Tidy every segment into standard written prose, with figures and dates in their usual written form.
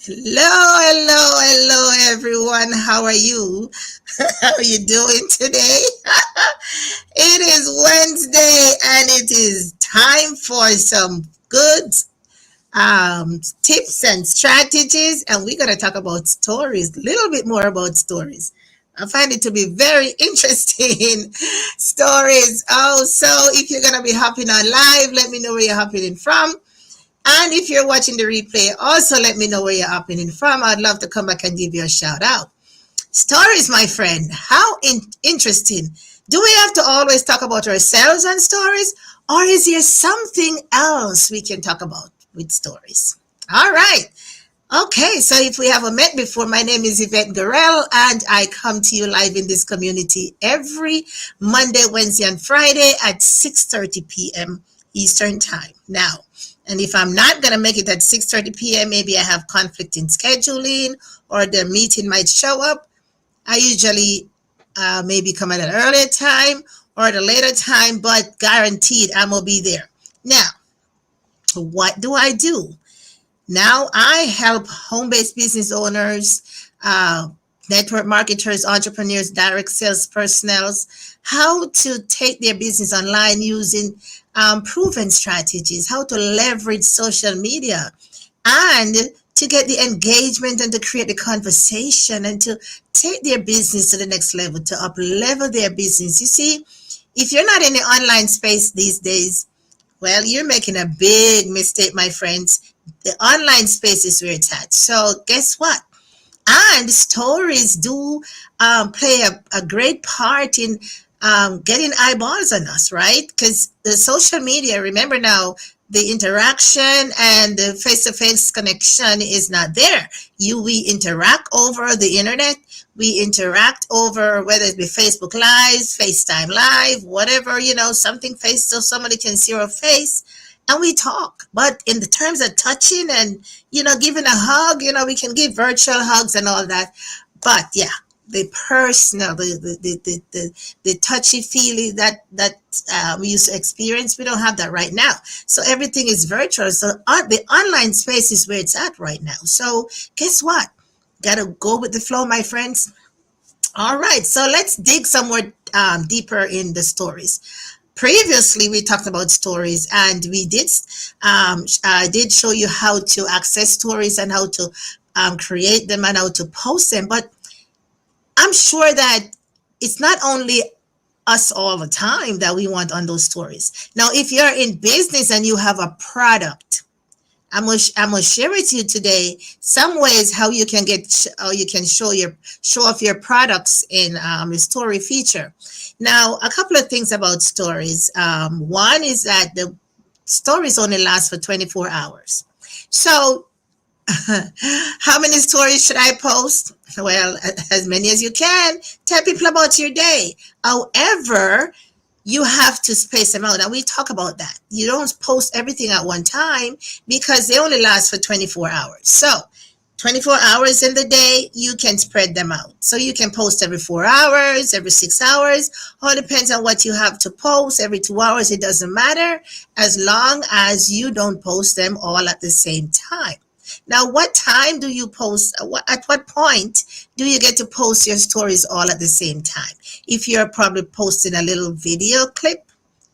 Hello, everyone. How are you? How are you doing today? It is Wednesday and it is time for some good tips and strategies. And we're going to talk about stories, a little bit more about stories. I find it to be very interesting stories. Oh, so if you're going to be hopping on live, let me know where you're hopping in from. And if you're watching the replay, also let me know where you're happening from. I'd love to come back and give you a shout out. Stories, my friend, how interesting. Do we have to always talk about ourselves and stories? Or is there something else we can talk about with stories? All right. Okay, so if we haven't met before, my name is Yvette Garel, and I come to you live in this community every Monday, Wednesday, and Friday at 6:30 p.m. Eastern Time. Now, and if I'm not going to make it at 6:30 p.m., maybe I have conflict in scheduling or the meeting might show up, I usually maybe come at an earlier time or at a later time, but guaranteed I'm going to be there. Now, what do I do? Now I help home-based business owners, network marketers, entrepreneurs, direct sales personnel, how to take their business online using proven strategies, how to leverage social media, and to get the engagement and to create the conversation and to take their business to the next level, to up level their business. You see, if you're not in the online space these days, well, you're making a big mistake, my friends. The online space is where it's at. So guess what? And stories do play a great part in getting eyeballs on us, right? Because the social media, remember now, the interaction and the face-to-face connection is not there. We interact over the internet. We interact over whether it be Facebook Live, FaceTime Live, whatever, something face so somebody can see our face and we talk. But in the terms of touching and, giving a hug, we can give virtual hugs and all that. But yeah, the personal, the touchy feely that we used to experience, we don't have that right now. So everything is virtual. So the online space is where it's at right now. So guess what? Gotta go with the flow, my friends. All right, so let's dig somewhere deeper in the stories. Previously, we talked about stories, and I did show you how to access stories and how to create them and how to post them. But I'm sure that it's not only us all the time that we want on those stories. Now, if you're in business and you have a product, I'm gonna share with you today some ways how you can show off your products in a story feature. Now, a couple of things about stories. One is that the stories only last for 24 hours. So how many stories should I post? Well, as many as you can. Tell people about your day. However, you have to space them out. And we talk about that. You don't post everything at one time because they only last for 24 hours. So 24 hours in the day, you can spread them out. So you can post every 4 hours, every 6 hours. All depends on what you have to post. Every 2 hours, it doesn't matter as long as you don't post them all at the same time. Now, what time do you post? At what point do you get to post your stories all at the same time? If you're probably posting a little video clip,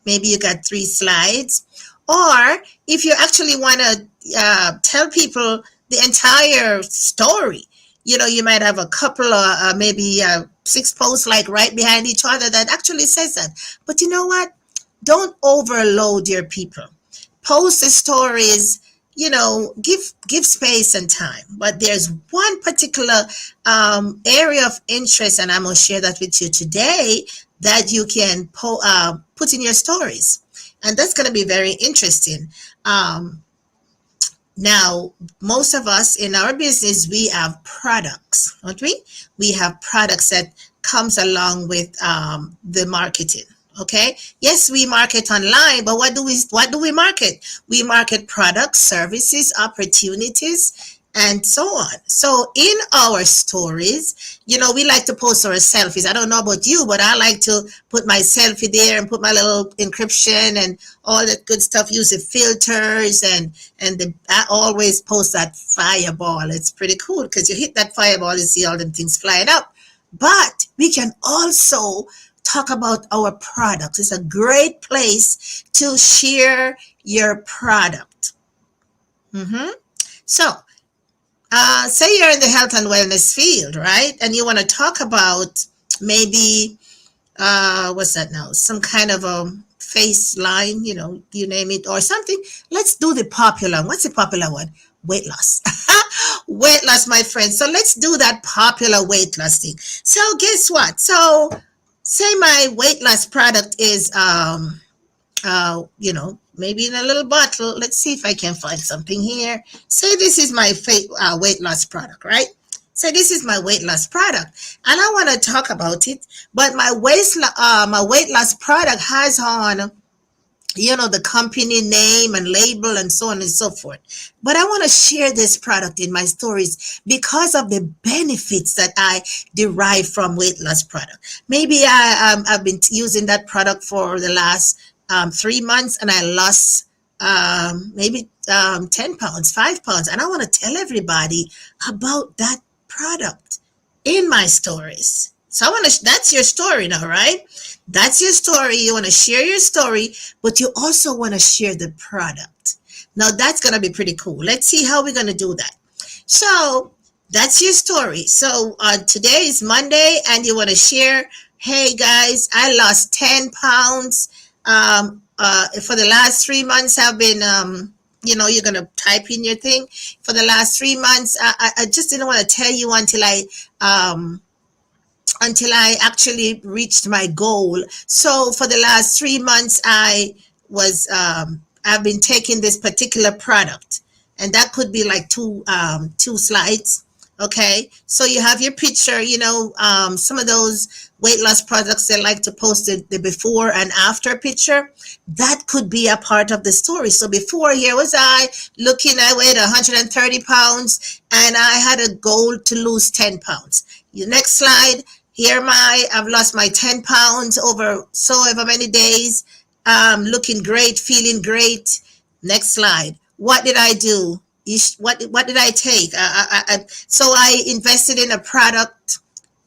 maybe you got 3 slides. Or if you actually want to tell people the entire story, you might have a couple of maybe 6 posts like right behind each other that actually says that. But you know what? Don't overload your people. Post the stories, give space and time. But there's one particular area of interest, and I'm going to share that with you today, that you can put in your stories. And that's going to be very interesting. Now, most of us in our business, we have products, don't we? We have products that comes along with the marketing. Okay. Yes, we market online, but what do we market? We market products, services, opportunities, and so on. So in our stories, we like to post our selfies. I don't know about you, but I like to put my selfie there and put my little encryption and all that good stuff, use the filters I always post that fireball. It's pretty cool because you hit that fireball, you see all them things flying up. But we can also talk about our products. It's a great place to share your product. hmm So, say you're in the health and wellness field, right? And you want to talk about maybe, what's that now? Some kind of a face line, you name it, or something. Let's do the popular. What's the popular one? Weight loss. Weight loss, my friend. So let's do that popular weight loss thing. So guess what? So say my weight loss product is maybe in a little bottle. Let's see if I can find something here. Say this is my weight loss product, right? So this is my weight loss product, and I want to talk about it. But my weight loss product has on, the company name and label and so on and so forth. But I want to share this product in my stories because of the benefits that I derive from weight loss product. Maybe I've been using that product for the last 3 months, and I lost maybe 10 pounds, 5 pounds. And I want to tell everybody about that product in my stories. So that's your story now, right? That's your story. You want to share your story, but you also want to share the product. Now that's going to be pretty cool. Let's see how we're going to do that. So that's your story. So today is Monday, and you want to share, hey guys, I lost 10 pounds. For the last 3 months, I've been, you're going to type in your thing. For the last 3 months, I just didn't want to tell you until I actually reached my goal. So for the last 3 months, I've been taking this particular product, and that could be like two slides. Okay, so you have your picture. Some of those weight loss products, they like to post the before and after picture. That could be a part of the story. So before, here was I weighed 130 pounds, and I had a goal to lose 10 pounds. Your next slide. I've lost my 10 pounds over so ever many days. Looking great, feeling great. Next slide. What did I do? What did I take? So I invested in a product,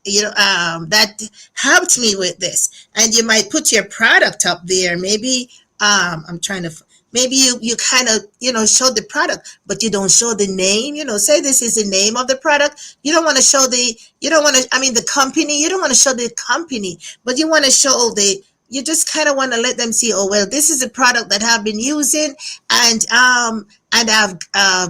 that helped me with this. And you might put your product up there. Maybe I'm trying to. Maybe you kind of, show the product, but you don't show the name. Say this is the name of the product. You don't want to show the company. You don't want to show the company, but you want to show you just kind of want to let them see, oh, well, this is a product that I've been using, and I've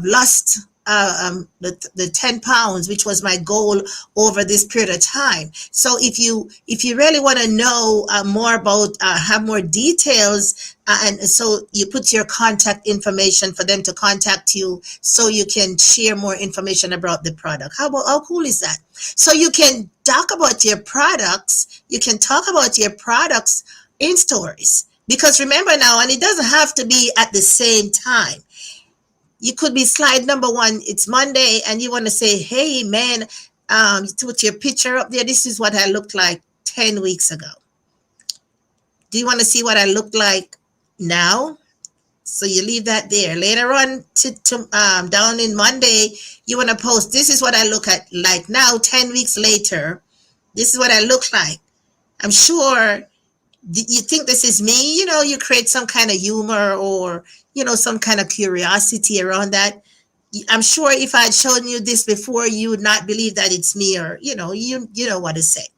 lost the 10 pounds, which was my goal over this period of time. So if you really want to know more about, have more details, and so you put your contact information for them to contact you, so you can share more information about the product. How cool is that? So you can talk about your products. You can talk about your products in stories, because remember now, and it doesn't have to be at the same time. You could be slide number 1. It's Monday, and you want to say, hey, man, you put your picture up there. This is what I looked like 10 weeks ago. Do you want to see what I look like now? So you leave that there. Later on, down in Monday, you want to post, this is what I look like now, 10 weeks later. This is what I look like. I'm sure you think this is me. You create some kind of humor, or some kind of curiosity around that. I'm sure if I had shown you this before, you would not believe that it's me, or you know what to say.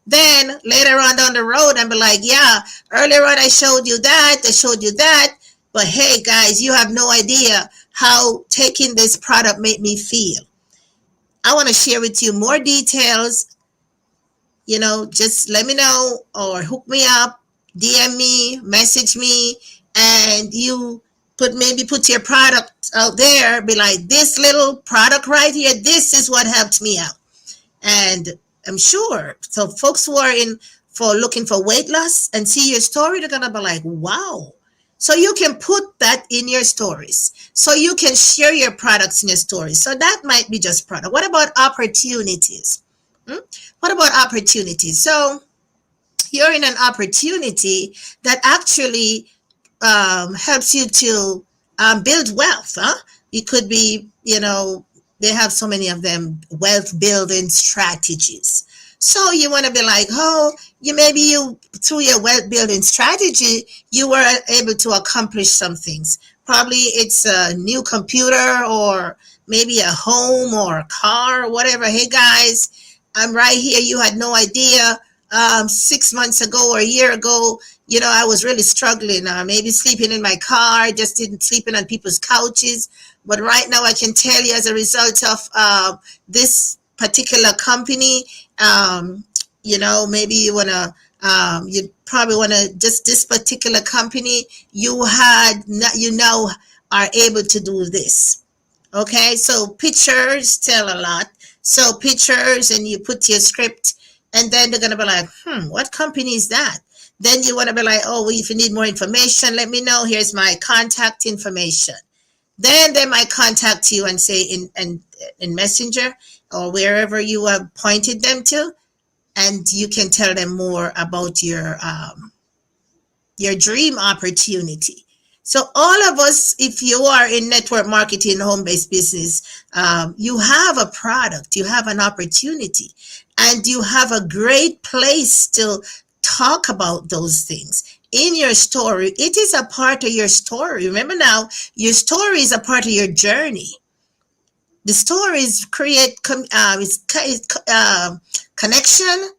Then later on down the road, I'm like, yeah, earlier on I showed you that, but hey guys, you have no idea how taking this product made me feel. I want to share with you more details. Just let me know, or hook me up, DM me, message me, and you put your product out there. Be like, this little product right here, this is what helped me out. And I'm sure, so folks who are looking for weight loss and see your story, they're gonna be like, wow, So you can put that in your stories. So you can share your products in your stories. So that might be just product. What about opportunities? Hmm? What about opportunities? So you're in an opportunity that actually helps you to build wealth. Huh? It could be, they have so many of them, wealth building strategies. So you want to be like, oh, you through your wealth building strategy, you were able to accomplish some things. Probably it's a new computer or maybe a home or a car or whatever. Hey guys, I'm right here. You had no idea 6 months ago or a year ago, I was really struggling. Maybe sleeping in my car, just didn't sleeping on people's couches. But right now, I can tell you, as a result of this particular company, maybe you probably wanna just this particular company. You now are able to do this. Okay, so pictures tell a lot. So pictures, and you put your script, and then they're gonna be like, what company is that? Then you want to be like, oh, well, if you need more information, let me know. Here's my contact information. Then they might contact you and say in Messenger or wherever you have pointed them to, and you can tell them more about your dream opportunity. So all of us, if you are in network marketing, home-based business, you have a product, you have an opportunity, and you have a great place to talk about those things in your story. It is a part of your story. Remember now, your story is a part of your journey. The stories create connection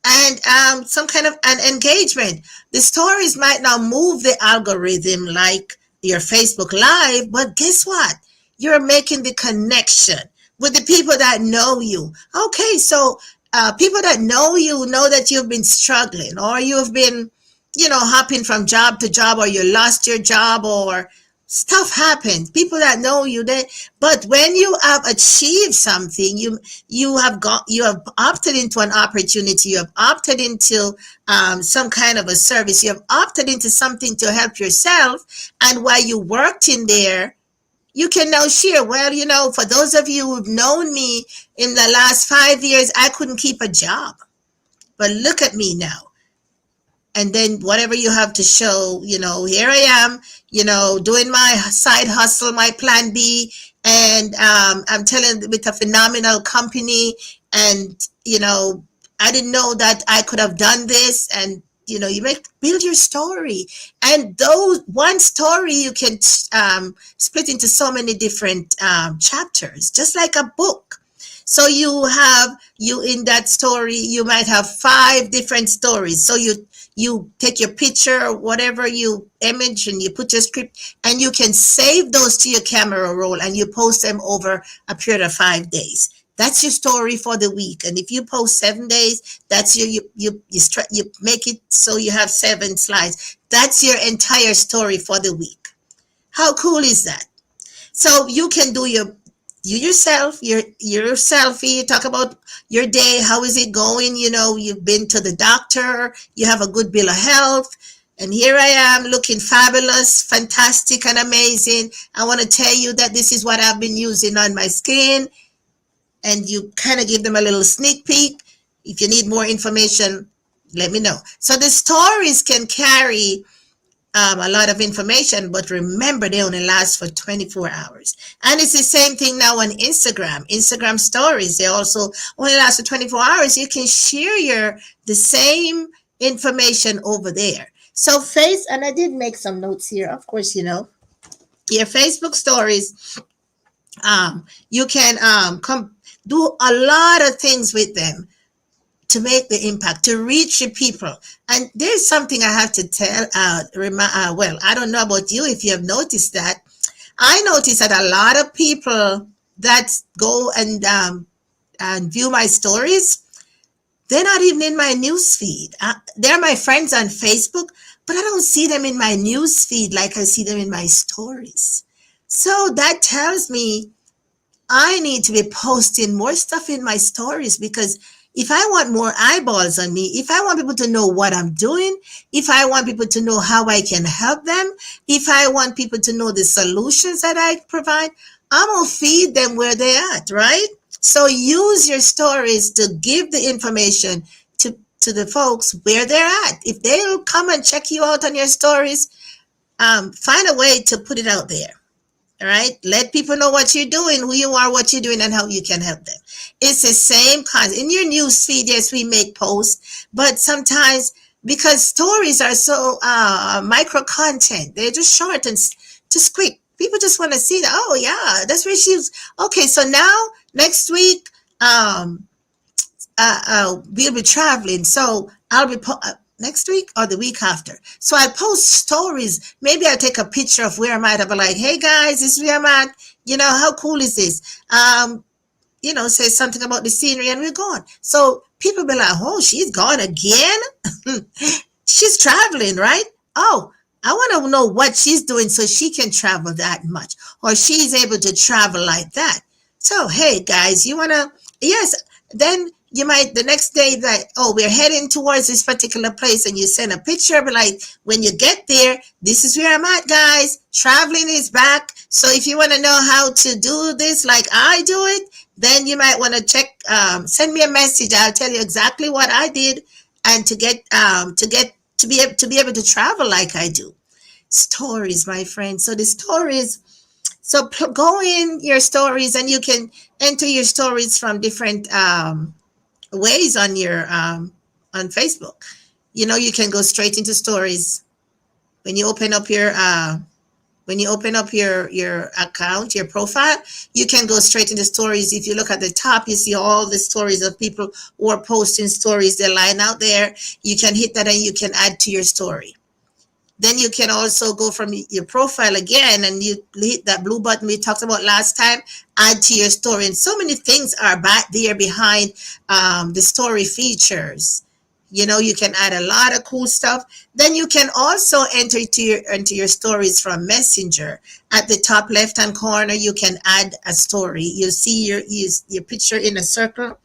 and some kind of an engagement. The stories might not move the algorithm like your Facebook Live, but guess what? You're making the connection with the people that know you. Okay, so people that know you know that you've been struggling, or you've been, hopping from job to job, or you lost your job, or stuff happens. People that know you, but when you have achieved something, you have opted into an opportunity, you have opted into some kind of a service, you have opted into something to help yourself, and while you worked in there, you can now share, well, for those of you who've known me in the last 5 years, I couldn't keep a job, but look at me now. And then whatever you have to show, here I am, doing my side hustle, my plan B, and I'm telling with a phenomenal company, and I didn't know that I could have done this, and you build your story, and those one story you can split into so many different chapters, just like a book. So you in that story, you might have 5 different stories. So you take your picture or whatever you image, and you put your script, and you can save those to your camera roll, and you post them over a period of 5 days. That's your story for the week. And if you post 7 days, that's you make it so you have 7 slides. That's your entire story for the week. How cool is that? So you can do your selfie, talk about your day, how is it going, you've been to the doctor, you have a good bill of health, and here I am looking fabulous, fantastic, and amazing. I want to tell you that this is what I've been using on my skin, and you kind of give them a little sneak peek. If you need more information, let me know. So the stories can carry a lot of information, but remember, they only last for 24 hours. And it's the same thing now on Instagram. Instagram stories, they also only last for 24 hours. You can share the same information over there. So and I did make some notes here. Of course, your Facebook stories, you can come do a lot of things with them to make the impact, to reach the people. And there's something I have to tell. Well, I don't know about you if you have noticed that. I noticed that a lot of people that go and view my stories, they're not even in my news feed. They're my friends on Facebook, but I don't see them in my news feed like I see them in my stories. So that tells me I need to be posting more stuff in my stories, because If I want more eyeballs on me, if I want people to know what I'm doing, if I want people to know how I can help them, if I want people to know the solutions that I provide, I'm going to feed them where they're at, right? So use your stories to give the information to the folks where they're at. If they'll come and check you out on your stories, find a way to put it out there. All right. Let people know what you're doing, who you are, what you're doing, and how you can help them. It's the same concept. In your news feed, yes, we make posts, but sometimes because stories are so micro content, they're just short and just quick. People just want to see that. Oh, yeah, that's where she's. Okay, so now next week, we'll be traveling. So I'll be next week or the week after. So I post stories. Maybe I'll take a picture of where I'm at. I'll be like, hey guys, this is where I'm at. You know, how cool is this? Say something about the scenery and we're gone. So people be like, oh, she's gone again? She's traveling, right? Oh, I want to know what she's doing so she can travel that much or she's able to travel like that. So, hey guys, you want to, yes, then you might the next day that, oh, we're heading towards this particular place and you send a picture, but like when you get there, this is where I'm at, guys. Traveling is back. So if you want to know how to do this like I do it, then you might want to check, send me a message. I'll tell you exactly what I did and to be able to travel like I do. Stories, my friend. So the stories, so go in your stories and you can enter your stories from different ways on your on Facebook. You can go straight into stories when you open up your account, your profile. You can go straight into stories. If you look at the top, you see all the stories of people who are posting stories. They're lying out there. You can hit that and you can add to your story. Then you can also go from your profile again and you hit that blue button we talked about last time, add to your story. And so many things are back there behind the story features. You can add a lot of cool stuff. Then you can also enter into your stories from Messenger. At the top left hand corner, you can add a story. You see your picture in a circle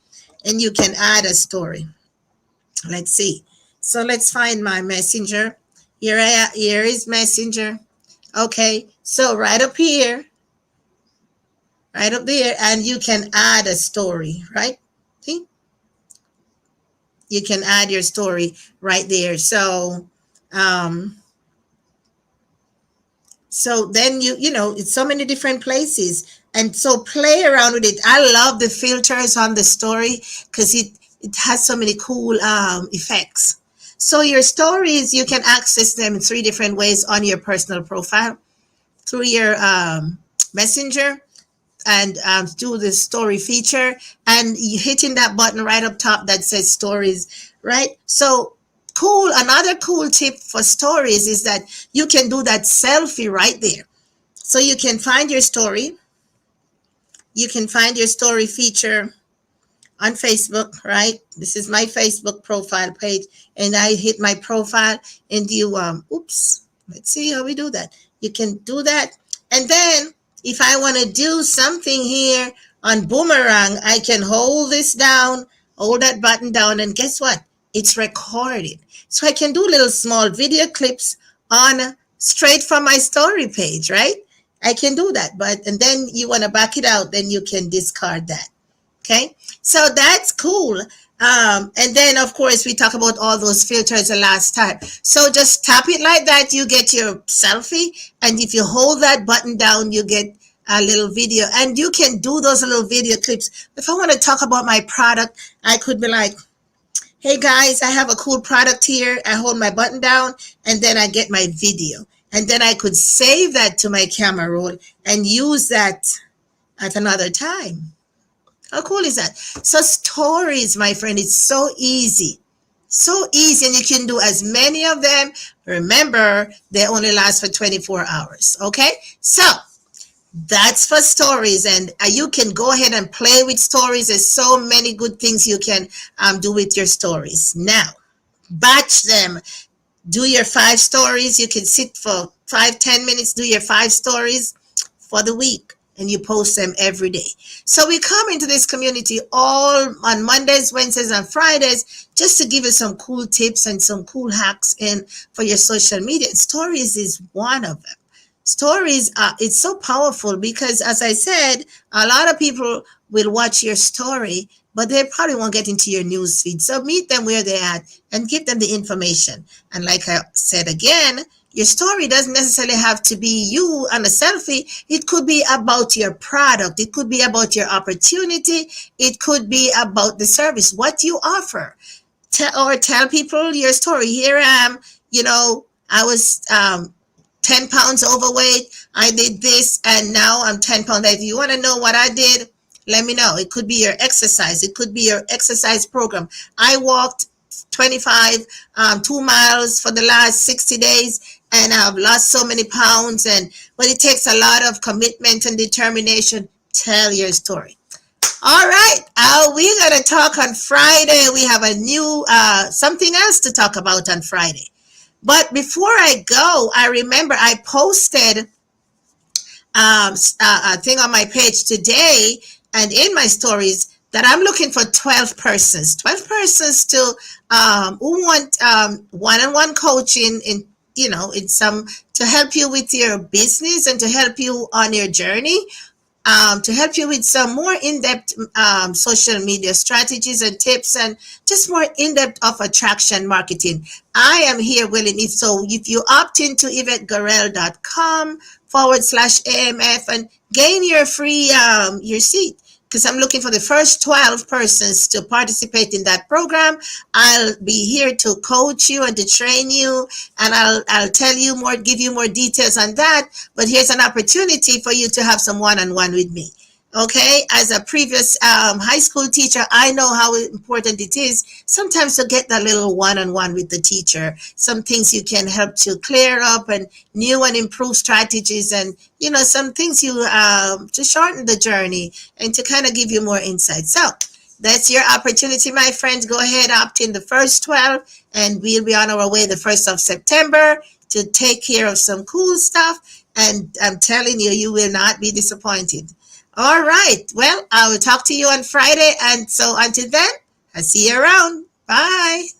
and you can add a story. Let's see. So let's find my Messenger. Here is Messenger. Okay, so right up here, right up there, and you can add a story, right? See? You can add your story right there. So then it's so many different places. And so play around with it. I love the filters on the story because it has so many cool effects. So your stories, you can access them in 3 different ways on your personal profile, through your Messenger, and do the story feature, and you hitting that button right up top that says stories, right? So cool. Another cool tip for stories is that you can do that selfie right there. So you can find your story. You can find your story feature on Facebook, right? This is my Facebook profile page, and I hit my profile and you let's see how we do that. You can do that, and then if I want to do something here on Boomerang, I can hold this down, hold that button down, and guess what? It's recorded. So I can do little small video clips on straight from my story page, right? I can do that, and then you want to back it out, then you can discard that. Okay, so that's cool. And then, of course, we talk about all those filters the last time. So just tap it like that. You get your selfie. And if you hold that button down, you get a little video. And you can do those little video clips. If I want to talk about my product, I could be like, hey, guys, I have a cool product here. I hold my button down, and then I get my video. And then I could save that to my camera roll and use that at another time. How cool is that? So stories, my friend, it's so easy. So easy, and you can do as many of them. Remember, they only last for 24 hours, okay? So that's for stories, and you can go ahead and play with stories. There's so many good things you can do with your stories. Now, batch them. Do your 5 stories. You can sit for 5-10 minutes, do your 5 stories for the week. and you post them every day. So we come into this community all on Mondays, Wednesdays, and Fridays just to give you some cool tips and some cool hacks in for your social media. Stories is one of them. Stories, it's so powerful because, as I said, a lot of people will watch your story, but they probably won't get into your news feed. So meet them where they're at and give them the information. And like I said again, your story doesn't necessarily have to be you on a selfie. It could be about your product. It could be about your opportunity. It could be about the service, what you offer. Tell people your story. Here I am, I was 10 pounds overweight. I did this and now I'm 10 pounds. If you want to know what I did, let me know. It could be your exercise. It could be your exercise program. I walked 2 miles for the last 60 days and I've lost so many pounds. But it takes a lot of commitment and determination. Tell your story. All right. We're going to talk on Friday. We have a new, something else to talk about on Friday. But before I go, I remember I posted a thing on my page today and in my stories that I'm looking for 12 persons to who want one-on-one coaching in some to help you with your business and to help you on your journey. To help you with some more in-depth social media strategies and tips and just more in-depth of attraction marketing. I am here willing. If you opt into YvetteGarrell.com/AMF and gain your free your seat, because I'm looking for the first 12 persons to participate in that program. I'll be here to coach you and to train you, and I'll tell you more, give you more details on that. But here's an opportunity for you to have some one-on-one with me. Okay, as a previous high school teacher, I know how important it is sometimes to get that little one-on-one with the teacher. Some things you can help to clear up and new and improved strategies and, some things you to shorten the journey and to kind of give you more insight. So that's your opportunity, my friends. Go ahead, opt in the first 12, and we'll be on our way the 1st of September to take care of some cool stuff. And I'm telling you, you will not be disappointed. All right. Well, I will talk to you on Friday. And so until then, I'll see you around. Bye.